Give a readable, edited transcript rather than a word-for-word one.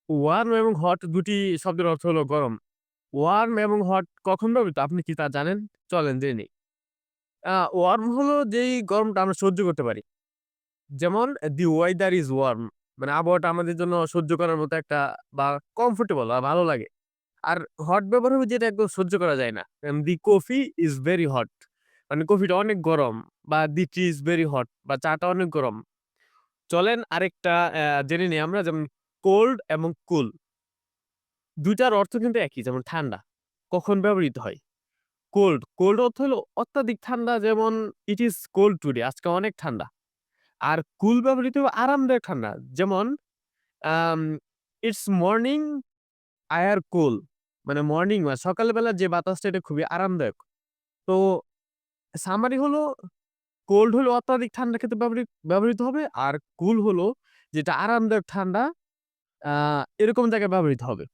Worm এবং hot দুটি শব্দের অর্থ হলো গরম। ওয়ার্ম এবং হট কখন ব্যবহৃত আপনি কি তা জানেন? চলেন জেনে নিই। ওয়ার্ম হলো যেই গরমটা আমরা সহ্য করতে পারি। যেমন "দি ওয়েদার ইস ওয়ার্ম" মানে আবহাওয়াটা আমাদের জন্য সহ্য করার মতো একটা বা কমফোর্টেবল বা ভালো লাগে। আর হট ব্যবহার হবে যেটা একদম সহ্য করা যায় না। "দি কফি ইস ভেরি হট" মানে কফিটা অনেক গরম বা "দি টি ইস ভেরি হট" বা চাটা অনেক গরম। চলেন আরেকটা জেনে নিই আমরা যেমন কোল্ড এবং কুল ২ টার অর্থ কিন্তু একই যেমন ঠান্ডা। কখন ব্যবহৃত হয়? কোল্ড অর্থ হলো অত্যাধিক ঠান্ডা যেমন "ইট ইস কোল্ড টুডে" আজকে অনেক ঠান্ডা। আর কুল ব্যবহৃত হবে আরামদায়ক ঠান্ডা। যেমন আম "ইটস মর্নিং এয়ার কুল" মানে মর্নিং বা সকালবেলা যে বাতাসটা এটা খুবই আরামদায়ক। তো সামারি হলো কোল্ড হলো অত্যাধিক ঠান্ডার ক্ষেত্রে ব্যবহৃত হবে। আর কুল হলো যেটা আরামদায়ক ঠান্ডা আ এরকম জায়গায় ব্যবহৃত হবে।